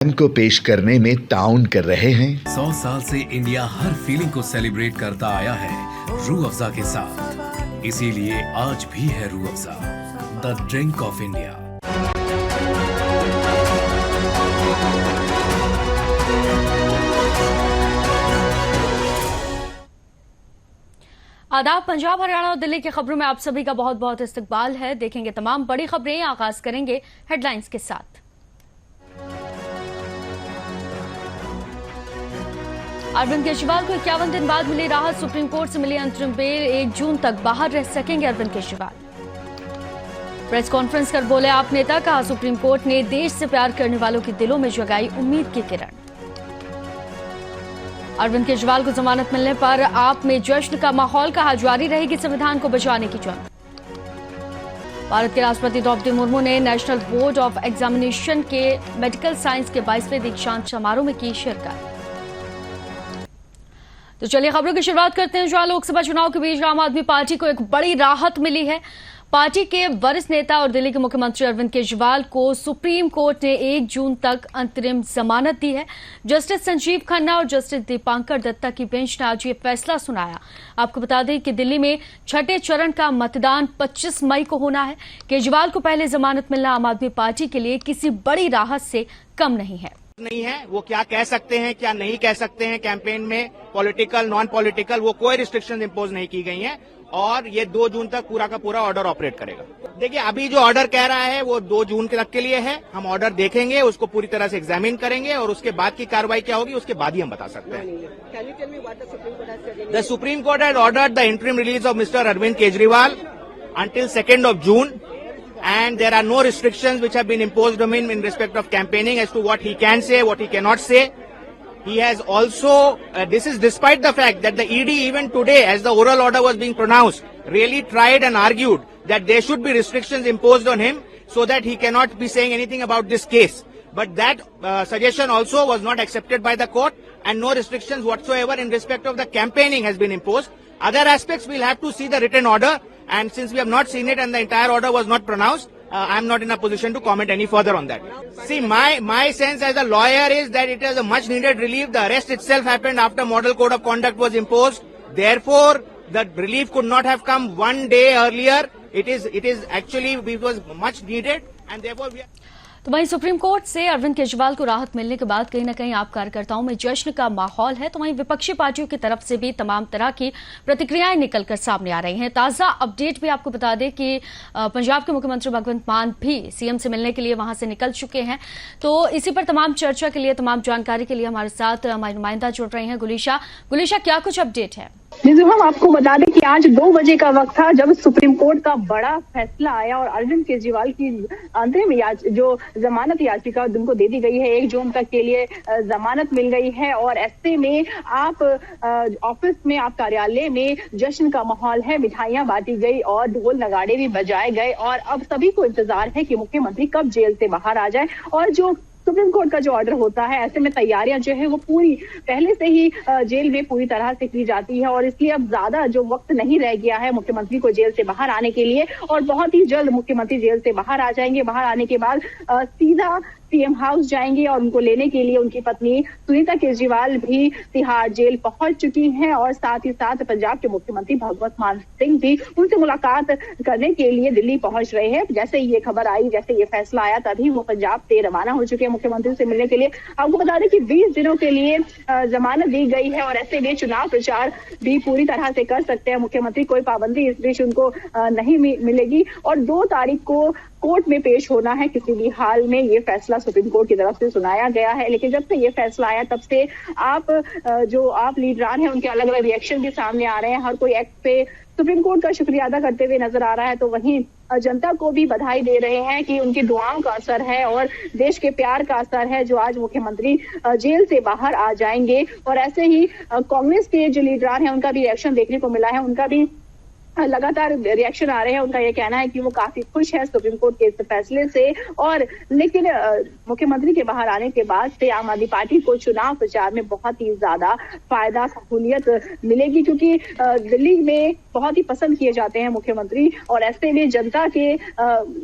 को पेश करने में ताउन कर रहे हैं। 100 साल से इंडिया हर फीलिंग को सेलिब्रेट करता आया है रूह अफ़ज़ा के साथ, इसीलिए आज भी है Rooh Afza, the drink of India. आदाब। पंजाब, हरियाणा और दिल्ली की खबरों में आप सभी का बहुत बहुत इस्तकबाल है। देखेंगे तमाम बड़ी खबरें। आगाज करेंगे हेडलाइंस के साथ। अरविंद केजरीवाल को 51 दिन बाद मिली राहत। सुप्रीम कोर्ट से मिली अंतरिम बेल। 1 जून तक बाहर रह सकेंगे अरविंद केजरीवाल। प्रेस कॉन्फ्रेंस कर बोले आप नेता, कहा सुप्रीम कोर्ट ने देश से प्यार करने वालों के दिलों में जगाई उम्मीद की किरण। अरविंद केजरीवाल को जमानत मिलने पर आप में जश्न का माहौल, कहा जारी रहेगी संविधान को बचाने की जंग। भारत के राष्ट्रपति द्रौपदी मुर्मू ने नेशनल बोर्ड ऑफ एग्जामिनेशन के मेडिकल साइंस के 22वें दीक्षांत समारोह में की शिरकत। तो चलिए खबरों की शुरुआत करते हैं। जहां लोकसभा चुनाव के बीच आम आदमी पार्टी को एक बड़ी राहत मिली है। पार्टी के वरिष्ठ नेता और दिल्ली के मुख्यमंत्री अरविंद केजरीवाल को सुप्रीम कोर्ट ने 1 जून तक अंतरिम जमानत दी है। जस्टिस संजीव खन्ना और जस्टिस दीपांकर दत्ता की बेंच ने आज ये फैसला सुनाया। आपको बता दें कि दिल्ली में छठे चरण का मतदान 25 मई को होना है। केजरीवाल को पहले जमानत मिलना आम आदमी पार्टी के लिए किसी बड़ी राहत से कम नहीं है। नहीं है वो क्या कह सकते हैं क्या नहीं कह सकते हैं कैंपेन में, पॉलिटिकल नॉन पॉलिटिकल, वो कोई रिस्ट्रिक्शन इम्पोज नहीं की गई हैं और ये 2 जून तक पूरा का पूरा ऑर्डर ऑपरेट करेगा। देखिए अभी जो ऑर्डर कह रहा है वो 2 जून तक के लिए है। हम ऑर्डर देखेंगे, उसको पूरी तरह से एग्जामिन करेंगे और उसके बाद की कार्रवाई क्या होगी उसके बाद ही हम बता सकते हैं। The supreme court has ordered the interim release of mister Arvind Kejriwal until 2 June. And there are no restrictions which have been imposed on him in respect of campaigning as to what he can say, what he cannot say. He has also, this is despite the fact that the ED even today, as the oral order was being pronounced, really tried and argued that there should be restrictions imposed on him so that he cannot be saying anything about this case. But that suggestion also was not accepted by the court and no restrictions whatsoever in respect of the campaigning has been imposed. Other aspects we'll have to see the written order. And since we have not seen it and the entire order was not pronounced, I'm not in a position to comment any further on that. See, my sense as a lawyer is that it is a much needed relief. The arrest itself happened after model code of conduct was imposed. Therefore, the relief could not have come one day earlier. It is actually, it was much needed and therefore we are... तो वहीं supreme court से अरविंद केजरीवाल को राहत मिलने के बाद कहीं न कहीं आप कार्यकर्ताओं में जश्न का माहौल है। तो वहीं विपक्षी पार्टियों की तरफ से भी तमाम तरह की प्रतिक्रियाएं निकलकर सामने आ रही हैं। ताजा अपडेट भी आपको बता दें कि पंजाब के मुख्यमंत्री भगवंत मान भी सीएम से मिलने के लिए वहां से निकल चुके हैं। तो इसी पर तमाम चर्चा के लिए, तमाम जानकारी के लिए हमारे साथ हमारी नुमाइंदा जुड़ रही हैं गुलीशा। गुलीशा, क्या कुछ अपडेट है? जी हम आपको बता दें कि आज 2 बजे का वक्त था जब सुप्रीम कोर्ट का बड़ा फैसला आया और अरविंद केजरीवाल की अंतरिम जो जमानत याचिका उनको दे दी गई है। 1 जून तक के लिए जमानत मिल गई है और ऐसे में आप ऑफिस में, आप कार्यालय में जश्न का माहौल है। मिठाइयां बांटी गई और ढोल नगाड़े भी बजाए गए और अब सभी को इंतजार है कि मुख्यमंत्री कब जेल से बाहर आ जाए। और जो सुप्रीम कोर्ट का जो ऑर्डर होता है, ऐसे में तैयारियां जो है वो पूरी पहले से ही जेल में पूरी तरह से की जाती है और इसलिए अब ज्यादा जो वक्त नहीं रह गया है मुख्यमंत्री को जेल से बाहर आने के लिए और बहुत ही जल्द मुख्यमंत्री जेल से बाहर आ जाएंगे। बाहर आने के बाद सीधा सीएम हाउस जाएंगे और उनको लेने के लिए उनकी पत्नी सुनीता केजरीवाल भी तिहाड़ जेल पहुंच चुकी हैं और साथ ही साथ पंजाब के मुख्यमंत्री भगवंत मान सिंह भी उनसे मुलाकात करने के लिए दिल्ली पहुंच रहे हैं। जैसे ये खबर आई, जैसे ये फैसला आया, तभी वो पंजाब से रवाना हो चुके हैं मुख्यमंत्री से मिलने के लिए। आपको बता दें कि 20 दिनों के लिए जमानत दी गई है और ऐसे में चुनाव प्रचार भी पूरी तरह से कर सकते हैं मुख्यमंत्री। कोई पाबंदी इस बीच उनको नहीं मिलेगी और 2 तारीख को कोर्ट में पेश होना है किसी भी हाल में। ये फैसला सुप्रीम कोर्ट की तरफ से सुनाया गया है। लेकिन जब से ये फैसला आया तब से आप लीडरान हैं उनके अलग अलग रिएक्शन भी सामने आ रहे हैं। हर कोई एक्ट पे सुप्रीम कोर्ट का शुक्रिया अदा करते हुए नजर आ रहा है। तो वहीं जनता को भी बधाई दे रहे हैं कि उनकी दुआओं का असर है और देश के प्यार का असर है जो आज मुख्यमंत्री जेल से बाहर आ जाएंगे। और ऐसे ही कांग्रेस के जो लीडरान हैं उनका भी रिएक्शन देखने को मिला है। उनका भी लगातार रिएक्शन आ रहे हैं। उनका ये कहना है कि वो काफी खुश है सुप्रीम कोर्ट के इस फैसले से, और लेकिन मुख्यमंत्री के बाहर आने के बाद से आम आदमी पार्टी को चुनाव प्रचार में बहुत ही ज्यादा फायदा सहूलियत मिलेगी, क्योंकि दिल्ली में बहुत ही पसंद किए जाते हैं मुख्यमंत्री, और ऐसे में जनता के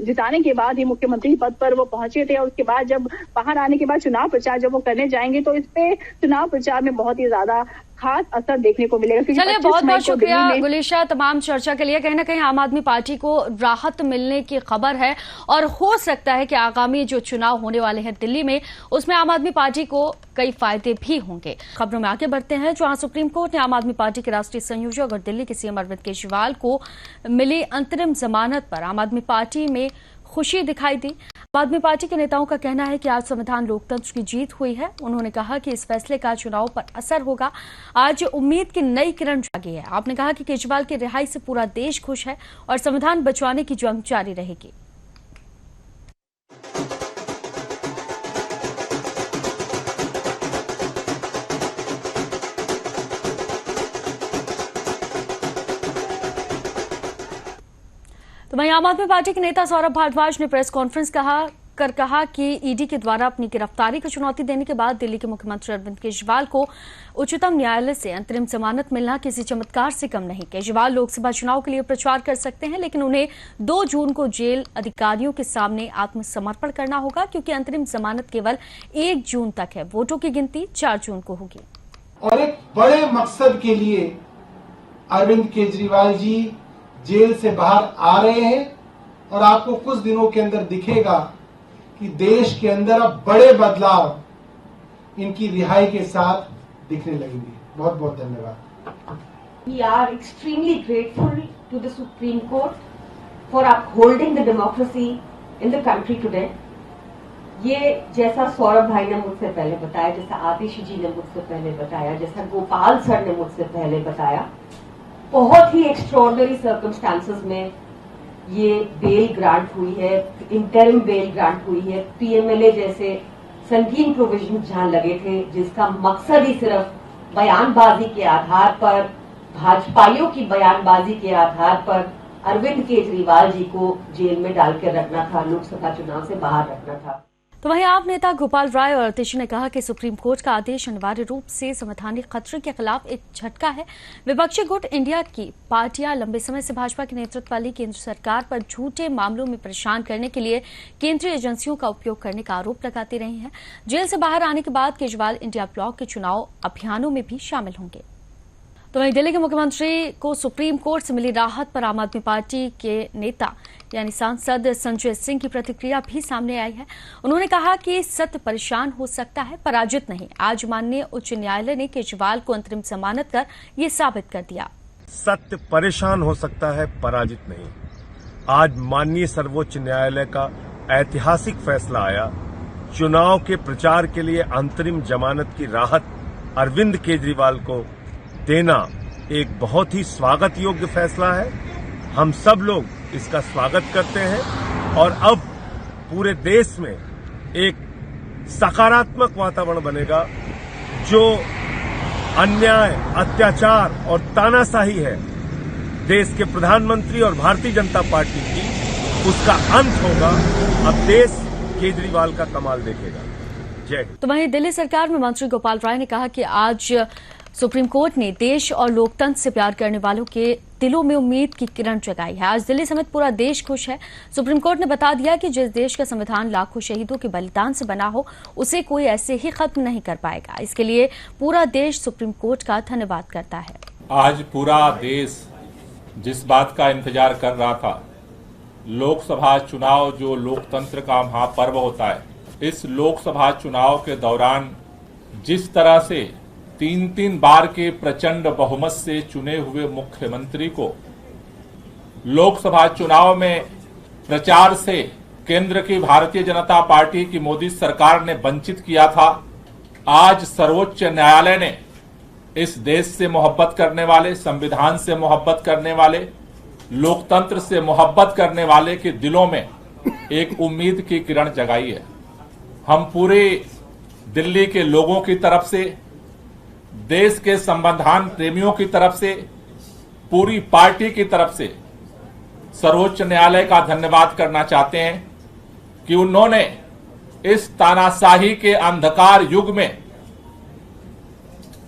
जिताने के बाद ही मुख्यमंत्री पद पर वो पहुंचे थे, और उसके बाद जब बाहर आने के बाद चुनाव प्रचार जब वो करने जाएंगे तो इस पे चुनाव प्रचार में बहुत ही ज्यादा खास असर देखने को मिलेगा। चलिए, बहुत बहुत शुक्रिया गुलिशा तमाम चर्चा के लिए। कहीं ना कहीं आम आदमी पार्टी को राहत मिलने की खबर है, और हो सकता है कि आगामी जो चुनाव होने वाले हैं दिल्ली में, उसमें आम आदमी पार्टी को कई फायदे भी होंगे। खबरों में आगे बढ़ते हैं, जहां सुप्रीम कोर्ट ने आम आदमी पार्टी के राष्ट्रीय संयोजक और दिल्ली के सीएम अरविंद केजरीवाल को मिली अंतरिम जमानत पर आम आदमी पार्टी में खुशी दिखाई दी। आम आदमी पार्टी के नेताओं का कहना है कि आज संविधान लोकतंत्र की जीत हुई है। उन्होंने कहा कि इस फैसले का चुनाव पर असर होगा। आज उम्मीद की नई किरण जागी है। आपने कहा कि केजरीवाल की रिहाई से पूरा देश खुश है और संविधान बचाने की जंग जारी रहेगी। तो वहीं आम आदमी पार्टी के नेता सौरभ भारद्वाज ने प्रेस कॉन्फ्रेंस कहा कि ईडी के द्वारा अपनी गिरफ्तारी को चुनौती देने के बाद दिल्ली के मुख्यमंत्री अरविंद केजरीवाल को उच्चतम न्यायालय से अंतरिम जमानत मिलना किसी चमत्कार से कम नहीं। केजरीवाल लोकसभा चुनाव के लिए प्रचार कर सकते हैं, लेकिन उन्हें 2 जून को जेल अधिकारियों के सामने आत्मसमर्पण करना होगा, क्योंकि अंतरिम जमानत केवल 1 जून तक है। वोटों की गिनती 4 जून को होगी। और एक बड़े मकसद के लिए अरविंद केजरीवाल जी जेल से बाहर आ रहे हैं, और आपको कुछ दिनों के अंदर दिखेगा कि देश के अंदर अब बड़े बदलाव इनकी रिहाई के साथ दिखने लगेंगे। बहुत बहुत धन्यवाद। We are extremely grateful to the Supreme Court for upholding the democracy in the country today. ये जैसा सौरभ भाई ने मुझसे पहले बताया, जैसा आतिशी जी ने मुझसे पहले बताया, जैसा गोपाल सर ने मुझसे पहले बताया, बहुत ही एक्स्ट्रॉर्डनरी सर्कमस्टांसेस में ये बेल ग्रांट हुई है, इंटरिम बेल ग्रांट हुई है। पीएमएलए जैसे संगीन प्रोविजन जहां लगे थे, जिसका मकसद ही सिर्फ बयानबाजी के आधार पर, भाजपाइयों की बयानबाजी के आधार पर अरविंद केजरीवाल जी को जेल में डाल कर रखना था, लोकसभा चुनाव से बाहर रखना था। तो वहीं आप नेता गोपाल राय और आतिशी ने कहा कि सुप्रीम कोर्ट का आदेश अनिवार्य रूप से संवैधानिक खतरे के खिलाफ एक झटका है। विपक्षी गुट इंडिया की पार्टियां लंबे समय से भाजपा के नेतृत्व वाली केंद्र सरकार पर झूठे मामलों में परेशान करने के लिए केंद्रीय एजेंसियों का उपयोग करने का आरोप लगाती रही हैं। जेल से बाहर आने के बाद केजरीवाल इंडिया ब्लॉक के चुनाव अभियानों में भी शामिल होंगे। तो वहीं दिल्ली के मुख्यमंत्री को सुप्रीम कोर्ट से मिली राहत पर आम आदमी पार्टी के नेता यानी सांसद संजय सिंह की प्रतिक्रिया भी सामने आई है। उन्होंने कहा कि सत्य परेशान हो सकता है, पराजित नहीं। आज माननीय उच्च न्यायालय ने केजरीवाल को अंतरिम जमानत कर ये साबित कर दिया। सत्य परेशान हो सकता है, पराजित नहीं। आज माननीय सर्वोच्च न्यायालय का ऐतिहासिक फैसला आया। चुनाव के प्रचार के लिए अंतरिम जमानत की राहत अरविंद केजरीवाल को देना एक बहुत ही स्वागत योग्य फैसला है। हम सब लोग इसका स्वागत करते हैं, और अब पूरे देश में एक सकारात्मक वातावरण बनेगा। जो अन्याय, अत्याचार और तानाशाही है देश के प्रधानमंत्री और भारतीय जनता पार्टी की, उसका अंत होगा। अब देश केजरीवाल का कमाल देखेगा। जय। तो वहीं दिल्ली सरकार में मंत्री गोपाल राय ने कहा कि आज सुप्रीम कोर्ट ने देश और लोकतंत्र से प्यार करने वालों के दिलों में उम्मीद की किरण जगाई है। आज दिल्ली समेत पूरा देश खुश है। सुप्रीम कोर्ट ने बता दिया कि जिस देश का संविधान लाखों शहीदों के बलिदान से बना हो, उसे कोई ऐसे ही खत्म नहीं कर पाएगा। इसके लिए पूरा देश सुप्रीम कोर्ट का धन्यवाद करता है। आज पूरा देश जिस बात का इंतजार कर रहा था, लोकसभा चुनाव जो लोकतंत्र का महापर्व होता है, इस लोकसभा चुनाव के दौरान जिस तरह से 3-3 बार के प्रचंड बहुमत से चुने हुए मुख्यमंत्री को लोकसभा चुनाव में प्रचार से केंद्र की भारतीय जनता पार्टी की मोदी सरकार ने वंचित किया था, आज सर्वोच्च न्यायालय ने इस देश से मोहब्बत करने वाले, संविधान से मोहब्बत करने वाले, लोकतंत्र से मोहब्बत करने वाले के दिलों में एक उम्मीद की किरण जगाई है। हम पूरे दिल्ली के लोगों की तरफ से, देश के संविधान प्रेमियों की तरफ से पूरी पार्टी की तरफ से सर्वोच्च न्यायालय का धन्यवाद करना चाहते हैं कि उन्होंने इस तानाशाही के अंधकार युग में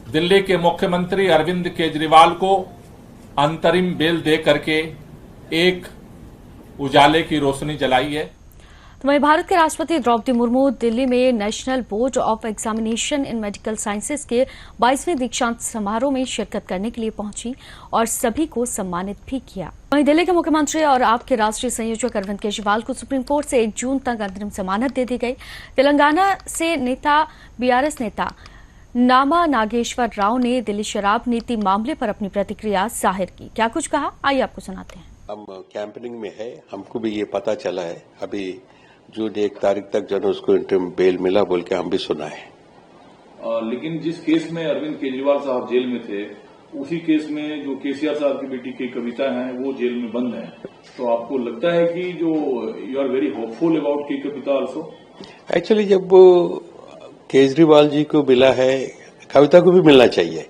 दिल्ली के मुख्यमंत्री अरविंद केजरीवाल को अंतरिम बेल दे करके एक उजाले की रोशनी जलाई है। तो वहीं भारत के राष्ट्रपति द्रौपदी मुर्मू दिल्ली में national board of examination in medical sciences के 22वें दीक्षांत समारोह में शिरकत करने के लिए पहुंची और सभी को सम्मानित भी किया। वहीं दिल्ली के मुख्यमंत्री और आप के राष्ट्रीय संयोजक अरविंद केजरीवाल को सुप्रीम कोर्ट से 1 जून तक अंतरिम जमानत दे दी गई। तेलंगाना से बीआरएस नेता नामा नागेश्वर राव ने दिल्ली शराब नीति मामले पर अपनी प्रतिक्रिया जाहिर की। क्या कुछ कहा, आइए आपको सुनाते हैं। हम कैंपेनिंग में है, हमको भी ये पता चला है, अभी जून 1 तारीख तक जो उसको इंटरिम बेल मिला बोल के हम भी सुना है। लेकिन जिस केस में अरविंद केजरीवाल साहब जेल में थे, उसी केस में जो केसीआर साहब की बेटी की कविता है वो जेल में बंद है, तो आपको लगता है कि जो you are very hopeful about K Kavitha also? Actually जब केजरीवाल जी को मिला है, कविता को भी मिलना चाहिए।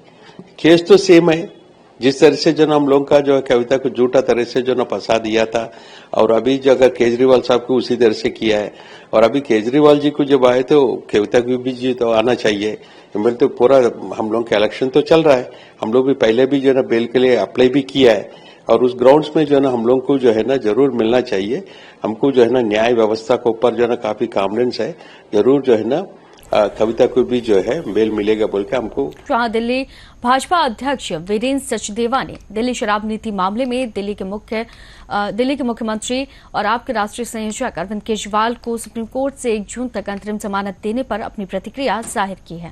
केस तो सेम है, जिस तरह से जो हम लोगों का जो है कविता को झूठा तरह से जो फंसा दिया था, और अभी जो अगर केजरीवाल साहब को उसी तरह से किया है, और अभी केजरीवाल जी को जब आए तो कविता को भी जी तो आना चाहिए। मेरे तो पूरा हम लोग का इलेक्शन तो चल रहा है, हम लोग भी पहले भी जो है बेल के लिए अप्लाई भी किया है, और उस ग्राउंड्स में जो है हम लोग को जो है जरूर मिलना चाहिए। हमको जो है न्याय व्यवस्था के ऊपर जो है काफी कॉन्फिडेंस है, जरूर जो है कविता को भी जो है बेल मिलेगा बोल के हमको। जहां दिल्ली भाजपा अध्यक्ष वीरेंद्र सचदेवा ने दिल्ली शराब नीति मामले में दिल्ली के मुख्यमंत्री और आपके राष्ट्रीय संयोजक अरविंद केजरीवाल को सुप्रीम कोर्ट से 1 जून तक अंतरिम जमानत देने पर अपनी प्रतिक्रिया जाहिर की है।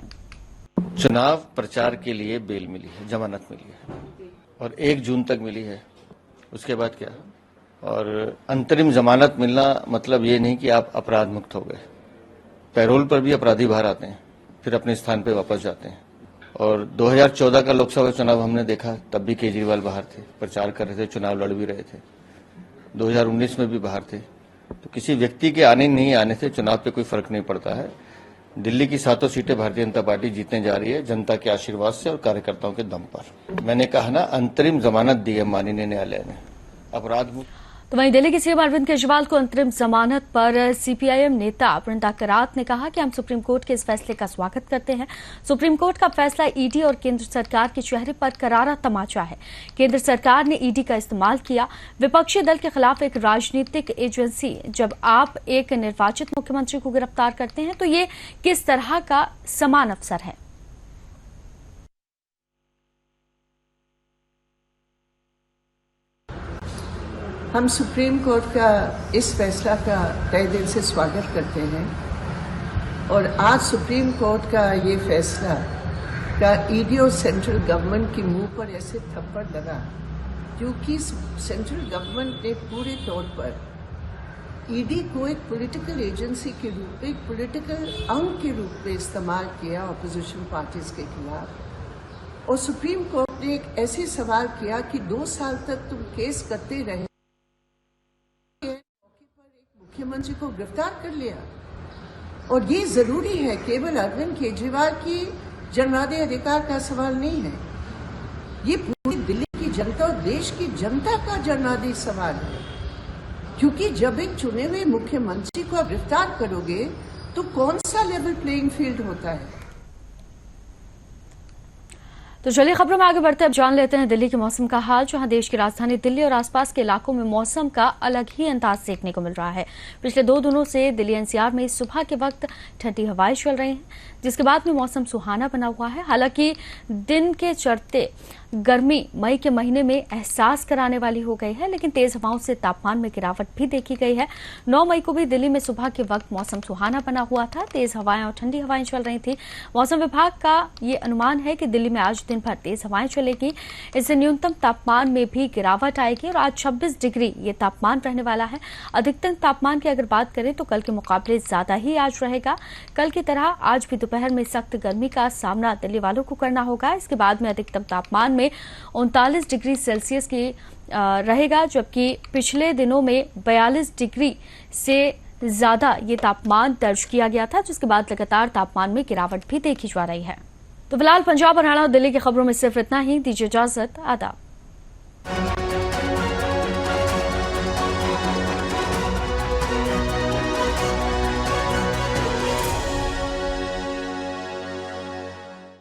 चुनाव प्रचार के लिए बेल मिली है, जमानत मिली है, और 1 जून तक मिली है। उसके बाद क्या? और अंतरिम जमानत मिलना मतलब ये नहीं कि आप अपराध मुक्त हो गए। पैरोल पर भी अपराधी बाहर आते हैं, फिर अपने स्थान पे वापस जाते हैं। और 2014 का लोकसभा चुनाव हमने देखा, तब भी केजरीवाल बाहर थे, प्रचार कर रहे थे, चुनाव लड़ भी रहे थे। 2019 में भी बाहर थे। तो किसी व्यक्ति के आने नहीं आने से चुनाव पे कोई फर्क नहीं पड़ता है। दिल्ली की 7 सीटें भारतीय जनता पार्टी जीतने जा रही है, जनता के आशीर्वाद से और कार्यकर्ताओं के दम पर। मैंने कहा ना, अंतरिम जमानत दी है माननीय न्यायालय ने, अपराध मुक्त। तो वहीं दिल्ली के सीएम अरविंद केजरीवाल को अंतरिम जमानत पर सीपीआईएम नेता वृंदा करात ने कहा कि हम सुप्रीम कोर्ट के इस फैसले का स्वागत करते हैं। सुप्रीम कोर्ट का फैसला ईडी और केंद्र सरकार के चेहरे पर करारा तमाचा है। केंद्र सरकार ने ईडी का इस्तेमाल किया। विपक्षी दल के खिलाफ एक राजनीतिक एजेंसी, जब आप एक निर्वाचित मुख्यमंत्री को गिरफ्तार करते हैं तो ये किस तरह का समान अवसर है। हम सुप्रीम कोर्ट का इस फैसला का तहे दिल से स्वागत करते हैं, और आज सुप्रीम कोर्ट का ये फैसला का ईडी और सेंट्रल गवर्नमेंट के मुंह पर ऐसे थप्पड़ लगा, क्योंकि सेंट्रल गवर्नमेंट ने पूरे तौर पर ईडी को एक पॉलिटिकल एजेंसी के रूप में, एक पॉलिटिकल अंग के रूप में इस्तेमाल किया ऑपोजिशन पार्टीज के खिलाफ। और सुप्रीम कोर्ट ने एक ऐसे सवाल किया कि 2 साल तक तुम केस करते रहे, मुख्यमंत्री को गिरफ्तार कर लिया। और ये जरूरी है, केवल अरविंद केजरीवाल की जन्मदायी अधिकार का सवाल नहीं है, ये पूरी दिल्ली की जनता और देश की जनता का जन्मदायी सवाल है। क्योंकि जब एक चुने हुए मुख्यमंत्री को आप गिरफ्तार करोगे तो कौन सा लेवल प्लेइंग फील्ड होता है। तो चलिए खबरों में आगे बढ़ते अब जान लेते हैं दिल्ली के मौसम का हाल, जहां देश की राजधानी दिल्ली और आसपास के इलाकों में मौसम का अलग ही अंदाज देखने को मिल रहा है। पिछले 2 दिनों से दिल्ली एनसीआर में सुबह के वक्त ठंडी हवाएं चल रही हैं, जिसके बाद में मौसम सुहाना बना हुआ है। हालांकि दिन के चढ़ते गर्मी मई के महीने में एहसास कराने वाली हो गई है, लेकिन तेज हवाओं से तापमान में गिरावट भी देखी गई है। 9 मई को भी दिल्ली में सुबह के वक्त मौसम सुहाना बना हुआ था, तेज हवाएं और ठंडी हवाएं चल रही थी। मौसम विभाग का ये अनुमान है कि दिल्ली में आज दिन भर तेज हवाएं चलेगी, इससे न्यूनतम तापमान में भी गिरावट आएगी और आज 26 डिग्री ये तापमान रहने वाला है। अधिकतम तापमान की अगर बात करें तो कल के मुकाबले ज्यादा ही आज रहेगा। कल की तरह आज भी दोपहर में सख्त गर्मी का सामना दिल्ली वालों को करना होगा। इसके बाद में अधिकतम तापमान में 39 डिग्री सेल्सियस की रहेगा, जबकि पिछले दिनों में 42 डिग्री से ज्यादा ये तापमान दर्ज किया गया था, जिसके बाद लगातार तापमान में गिरावट भी देखी जा रही है। तो फिलहाल पंजाब, हरियाणा और दिल्ली की खबरों में सिर्फ इतना ही। दीजिए इजाजत, आदाब।